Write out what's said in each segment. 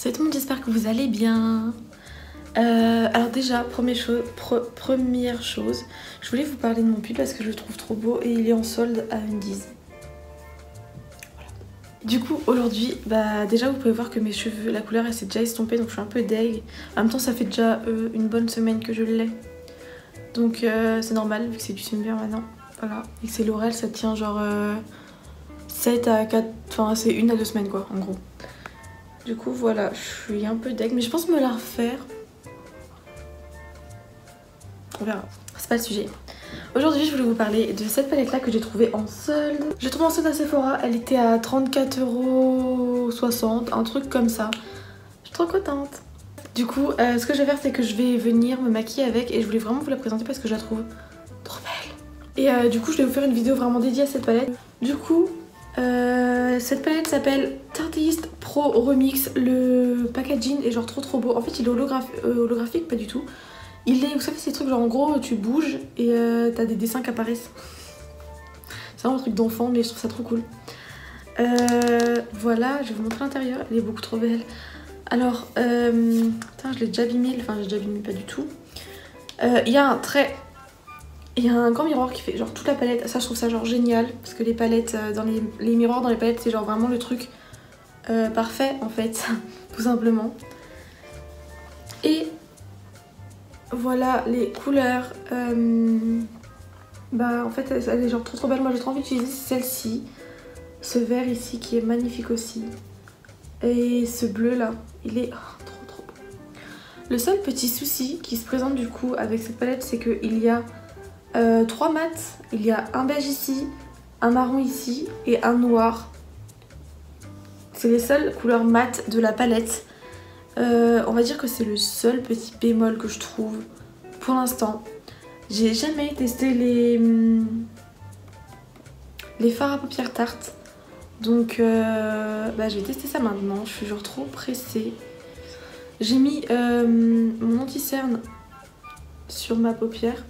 Salut tout le monde, j'espère que vous allez bien. Alors déjà, première chose, je voulais vous parler de mon pull parce que je le trouve trop beau et il est en solde à Undies. Voilà. Du coup, aujourd'hui, déjà vous pouvez voir que mes cheveux, la couleur elle s'est déjà estompée, donc je suis un peu deg. En même temps, ça fait déjà une bonne semaine que je l'ai. Donc c'est normal vu que c'est du swimwear maintenant. Voilà. Et que c'est L'Oréal, ça tient genre 7 à 4, enfin c'est 1 à 2 semaines quoi, en gros. Du coup voilà, je suis un peu deg, mais je pense me la refaire. On verra, c'est pas le sujet. Aujourd'hui je voulais vous parler de cette palette là que j'ai trouvée en solde. Je l'ai trouvée en solde à Sephora, elle était à 34,60 €, un truc comme ça. Je suis trop contente. Du coup ce que je vais faire c'est que je vais venir me maquiller avec et je voulais vraiment vous la présenter parce que je la trouve trop belle. Et du coup je vais vous faire une vidéo vraiment dédiée à cette palette. Du coup cette palette s'appelle Tarteist Pro Remix. Le packaging est genre trop beau. En fait il est holographique, pas du tout. Il est, vous savez ces trucs genre en gros tu bouges et t'as des dessins qui apparaissent. C'est vraiment un truc d'enfant mais je trouve ça trop cool. Voilà, je vais vous montrer l'intérieur, elle est beaucoup trop belle. Alors, putain, je l'ai déjà abîmé, enfin j'ai déjà abîmé pas du tout. Il y a un trait, il y a un grand miroir qui fait genre toute la palette. Ça je trouve ça genre génial parce que les palettes, dans les miroirs dans les palettes c'est genre vraiment le truc parfait en fait, tout simplement. Et voilà les couleurs. En fait elle est genre trop belle. Moi j'ai trop envie d'utiliser celle-ci. Ce vert ici qui est magnifique aussi. Et ce bleu là, il est trop beau. Le seul petit souci qui se présente du coup avec cette palette, c'est qu'il y a 3 mats. Il y a un beige ici, un marron ici et un noir. C'est les seules couleurs mat de la palette. On va dire que c'est le seul petit bémol que je trouve pour l'instant. J'ai jamais testé les fards à paupières tartes. Donc je vais tester ça maintenant. Je suis genre trop pressée. J'ai mis mon anti-cerne sur ma paupière.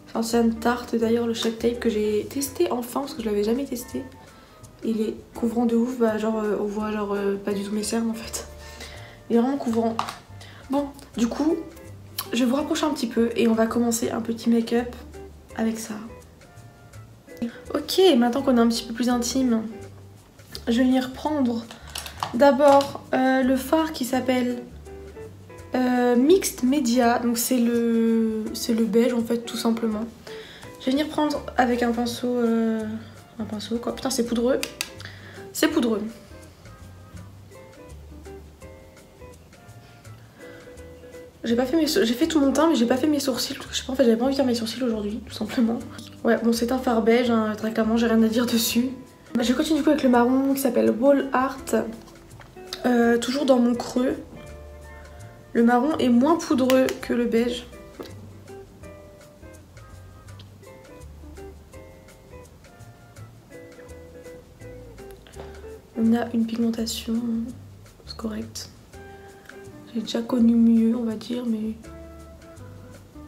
Enfin c'est une tarte d'ailleurs, le Shape Tape que j'ai testé enfin parce que je l'avais jamais testé. Il est couvrant de ouf, on voit genre pas du tout mes cernes en fait. Il est vraiment couvrant. Bon, du coup, je vais vous rapprocher un petit peu et on va commencer un petit make-up avec ça. Ok, maintenant qu'on est un petit peu plus intime, je vais venir prendre d'abord le fard qui s'appelle Mixed Media. Donc c'est le beige en fait tout simplement. Je vais venir prendre avec un pinceau quoi. Putain c'est poudreux. C'est poudreux. J'ai fait tout mon teint mais j'ai pas fait mes sourcils parce que je sais pas, en fait j'avais pas envie de faire mes sourcils aujourd'hui tout simplement. Ouais bon c'est un fard beige hein, très clairement j'ai rien à dire dessus. Je continue du coup avec le marron qui s'appelle Wall Art. Toujours dans mon creux. Le marron est moins poudreux que le beige. On a une pigmentation, c'est correct. J'ai déjà connu mieux on va dire mais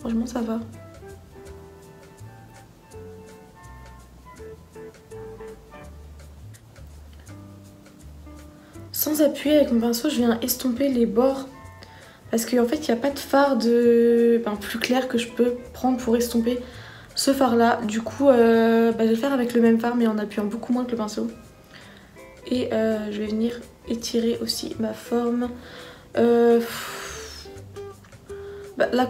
franchement ça va. Sans appuyer avec mon pinceau, je viens estomper les bords parce qu'en fait il n'y a pas de fard plus clair que je peux prendre pour estomper ce fard là. Du coup je vais le faire avec le même fard mais en appuyant beaucoup moins que le pinceau. Et je vais venir étirer aussi ma forme. En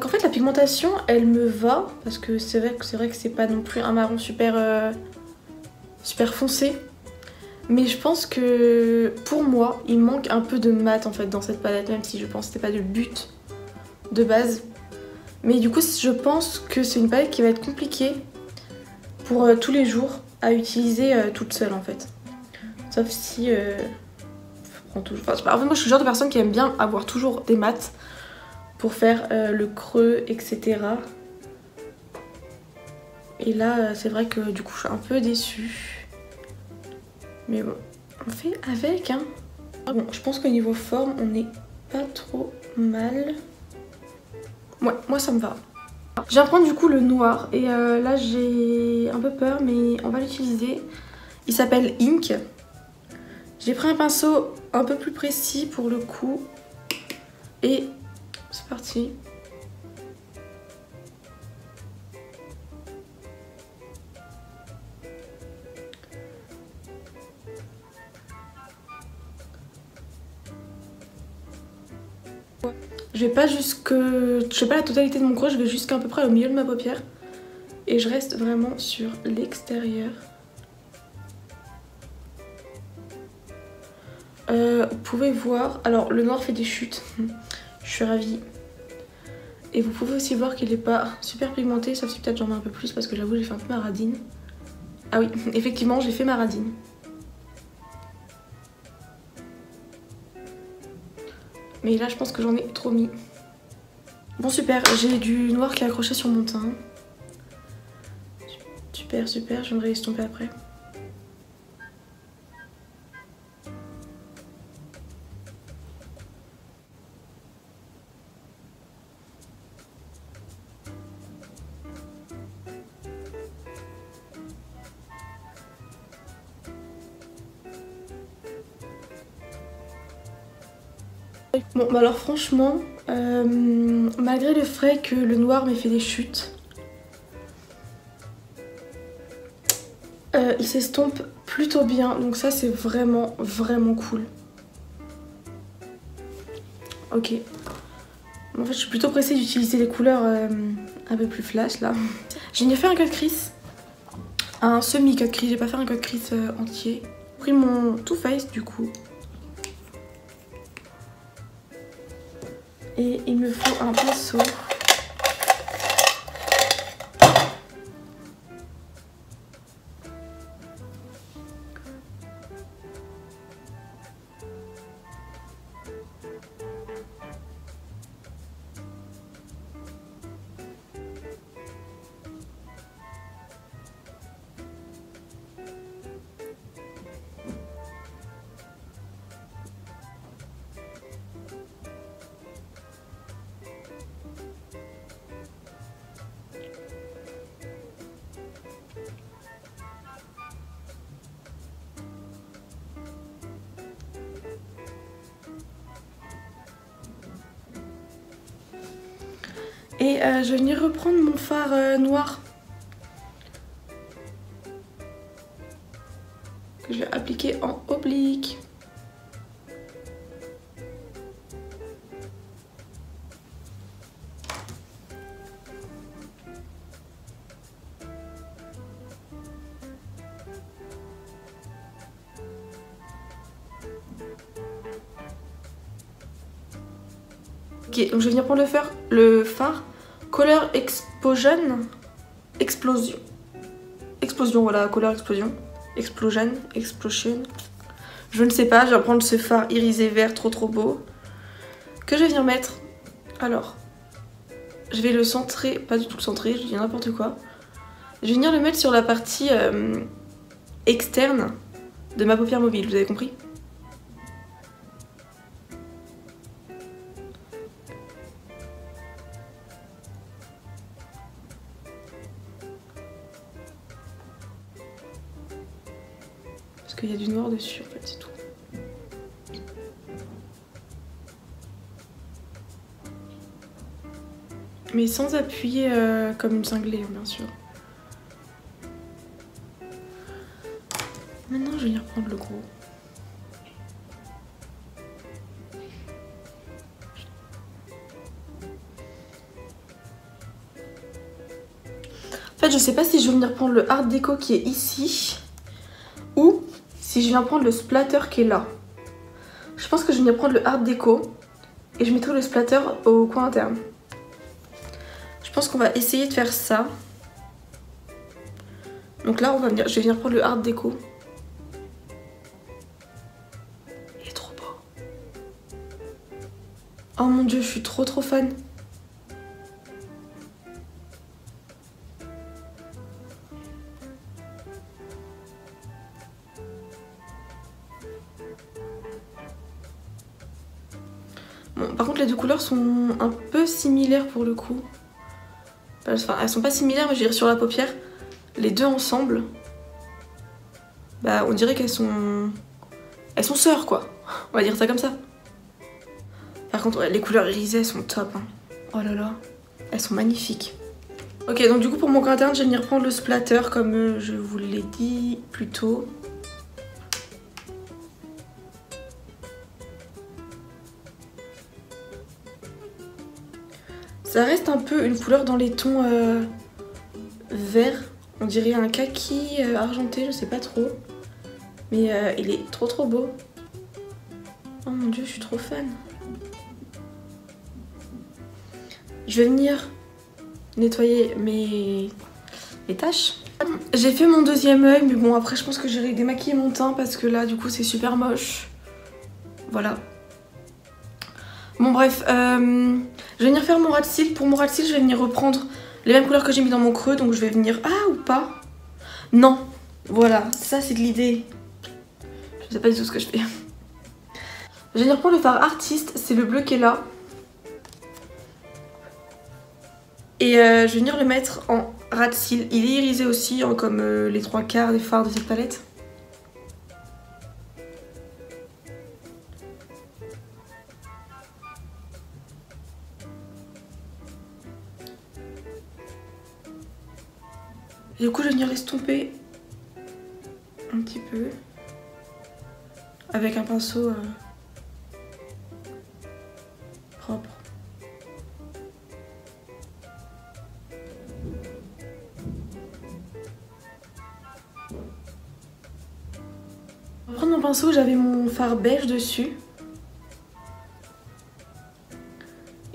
fait la pigmentation elle me va parce que c'est vrai que c'est pas non plus un marron super foncé. Mais je pense que pour moi il manque un peu de mat en fait dans cette palette, même si je pense que c'était pas le but de base. Mais du coup je pense que c'est une palette qui va être compliquée pour tous les jours à utiliser toute seule en fait. Sauf si en fait moi je suis le genre de personne qui aime bien avoir toujours des mats pour faire le creux etc. Et là c'est vrai que du coup je suis un peu déçue. Mais bon, on fait avec hein. Bon, je pense qu'au niveau forme, on n'est pas trop mal. Ouais, moi ça me va. Je viens prendre du coup le noir. Et là j'ai un peu peur, mais on va l'utiliser. Il s'appelle Ink. J'ai pris un pinceau un peu plus précis pour le coup. Et c'est parti. Je vais pas jusque... Je fais pas la totalité de mon creux, je vais jusqu'à peu près au milieu de ma paupière. Et je reste vraiment sur l'extérieur. Vous pouvez voir... Alors, le noir fait des chutes. Je suis ravie. Et vous pouvez aussi voir qu'il est pas super pigmenté, sauf si peut-être j'en mets un peu plus parce que j'avoue j'ai fait un peu ma radine. Ah oui, effectivement j'ai fait ma radine. Mais là je pense que j'en ai trop mis. Bon super, j'ai du noir qui est accroché sur mon teint. Super, super, je vais me réestomper après. Bon bah alors franchement, malgré le fait que le noir m'ait fait des chutes, il s'estompe plutôt bien, donc ça c'est vraiment cool. Ok. En fait je suis plutôt pressée d'utiliser les couleurs un peu plus flash là. J'ai fait un cut crease, un semi cut crease, j'ai pas fait un cut crease entier. J'ai pris mon Too Faced du coup. Et il me faut un pinceau. Et je vais venir reprendre mon fard noir que je vais appliquer en oblique. Ok, donc je vais venir prendre le fard Color Explosion. Explosion, voilà, Color Explosion. Explosion. Je ne sais pas, je vais prendre ce fard irisé vert trop beau. Que je vais venir mettre. Alors, je vais le centrer, pas du tout le centrer, je dis n'importe quoi. Je vais venir le mettre sur la partie externe de ma paupière mobile, vous avez compris ? Parce qu'il y a du noir dessus en fait, c'est tout. Mais sans appuyer comme une cinglée, bien sûr. Maintenant, je vais venir prendre le gros. En fait, je sais pas si je vais venir prendre le Art Déco qui est ici ou si je viens prendre le splatter qui est là. Je pense que je vais venir prendre le Art Déco et je mettrai le splatter au coin interne. Je pense qu'on va essayer de faire ça. Donc là, je vais venir prendre le Art Déco. Il est trop beau. Oh mon dieu, je suis trop fan. Bon, par contre, les deux couleurs sont un peu similaires pour le coup. Enfin, elles sont pas similaires, mais je dirais sur la paupière. Les deux ensemble, bah on dirait qu'elles sont sœurs quoi. On va dire ça comme ça. Par contre, ouais, les couleurs irisées, elles sont top. Hein. Oh là là, elles sont magnifiques. Ok, donc du coup, pour mon coin interne, je vais venir prendre le splatter, comme je vous l'ai dit plus tôt. Ça reste un peu une couleur dans les tons verts. On dirait un kaki argenté, je sais pas trop. Mais il est trop beau. Oh mon dieu, je suis trop fan. Je vais venir nettoyer mes taches. J'ai fait mon deuxième œil, mais bon après je pense que j'irai démaquiller mon teint parce que là du coup c'est super moche. Voilà. Bon bref, je vais venir faire mon ras de cils. Pour mon ras de cils, je vais venir reprendre les mêmes couleurs que j'ai mis dans mon creux. Donc je vais venir... Ah, ou pas? Non. Voilà, ça c'est de l'idée. Je sais pas du tout ce que je fais. Je vais venir prendre le fard artiste. C'est le bleu qui est là. Et je vais venir le mettre en ras de cils. Il est irisé aussi, hein, comme les 3/4 des fards de cette palette. Et du coup, je vais venir l'estomper un petit peu avec un pinceau propre. Je vais prendre mon pinceau, j'avais mon fard beige dessus.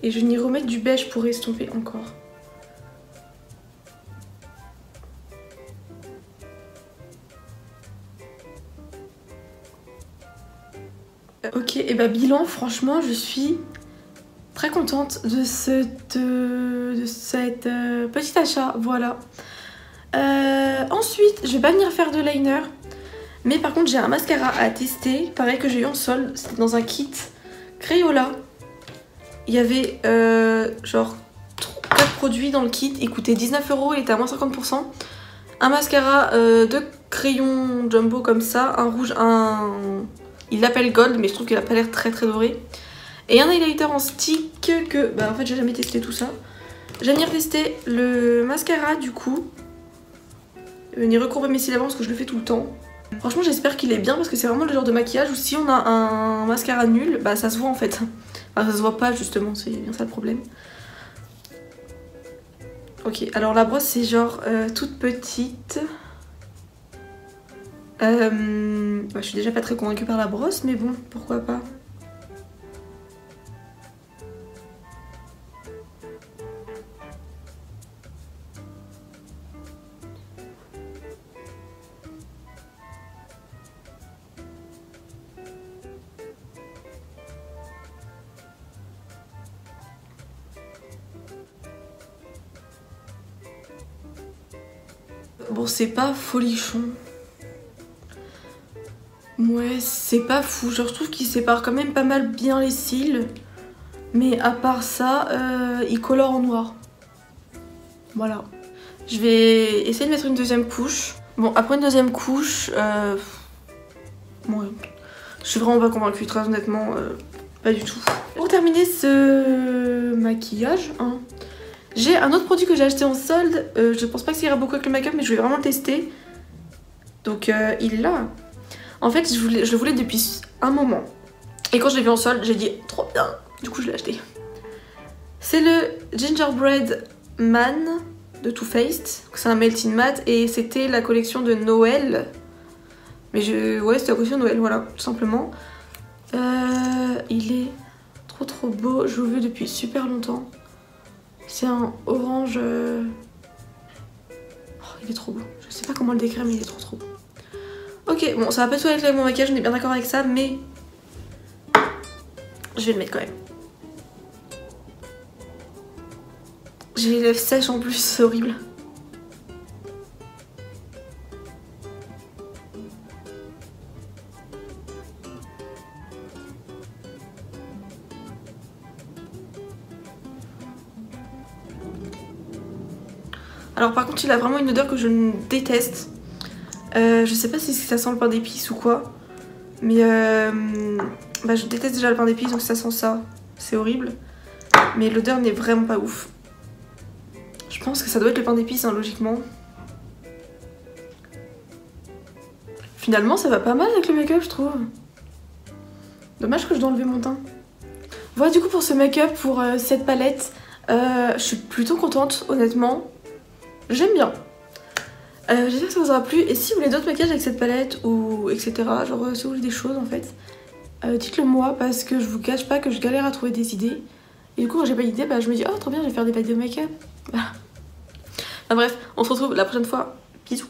Et je vais venir remettre du beige pour estomper encore. Ok, et bah bilan, franchement, je suis très contente de cette petit achat, voilà. Ensuite, je vais pas venir faire de liner, mais par contre j'ai un mascara à tester, pareil que j'ai eu en solde, c'était dans un kit Crayola. Il y avait genre 4 produits dans le kit, il coûtait 19 €, il était à moins 50%. Un mascara de crayon jumbo comme ça, un rouge, il l'appelle gold, mais je trouve qu'il a pas l'air très doré. Et un highlighter en stick que, bah en fait j'ai jamais testé tout ça. Je vais venir tester le mascara du coup. Venir recourber mes cils avant parce que je le fais tout le temps. Franchement j'espère qu'il est bien parce que c'est vraiment le genre de maquillage où si on a un mascara nul, bah ça se voit en fait. Enfin ça se voit pas justement, c'est bien ça le problème. Ok, alors la brosse c'est genre toute petite. Je suis déjà pas très convaincue par la brosse, mais bon, pourquoi pas. Bon, c'est pas folichon. Ouais, c'est pas fou. Genre, je trouve qu'il sépare quand même pas mal bien les cils. Mais à part ça, il colore en noir. Voilà. Je vais essayer de mettre une deuxième couche. Bon, après une deuxième couche, ouais, je suis vraiment pas convaincue, très honnêtement, pas du tout. Pour terminer ce maquillage, hein, j'ai un autre produit que j'ai acheté en solde. Je pense pas que ça ira beaucoup avec le make-up, mais je vais vraiment le tester. Donc il est là. En fait, je le voulais depuis un moment. Et quand je l'ai vu en solde, j'ai dit trop bien. Du coup, je l'ai acheté. C'est le Gingerbread Man de Too Faced. C'est un Melt in Matte et c'était la collection de Noël. Mais ouais, c'était la collection de Noël, voilà, tout simplement. Il est trop beau. Je le veux depuis super longtemps. C'est un orange... Oh, il est trop beau. Je sais pas comment le décrire, mais il est trop beau. Ok, bon, ça va pas tout avec mon maquillage, on est bien d'accord avec ça, mais je vais le mettre quand même. J'ai les lèvres sèches en plus, c'est horrible. Alors par contre, il a vraiment une odeur que je déteste. Je sais pas si ça sent le pain d'épices ou quoi. Mais bah, je déteste déjà le pain d'épices, donc ça sent ça. c'est horrible. Mais l'odeur n'est vraiment pas ouf. Je pense que ça doit être le pain d'épices, hein, logiquement. Finalement, ça va pas mal avec le make-up, je trouve. Dommage que je dois enlever mon teint. Voilà du coup pour ce make-up, pour cette palette. Je suis plutôt contente, honnêtement. J'aime bien. J'espère que ça vous aura plu. Et si vous voulez d'autres maquillages avec cette palette ou etc. Genre si vous voulez des choses en fait, dites-le moi parce que je vous cache pas que je galère à trouver des idées. Et du coup quand j'ai pas d'idée, bah, je me dis oh trop bien, je vais faire des vidéos make-up. Voilà. Enfin bref, on se retrouve la prochaine fois. Bisous.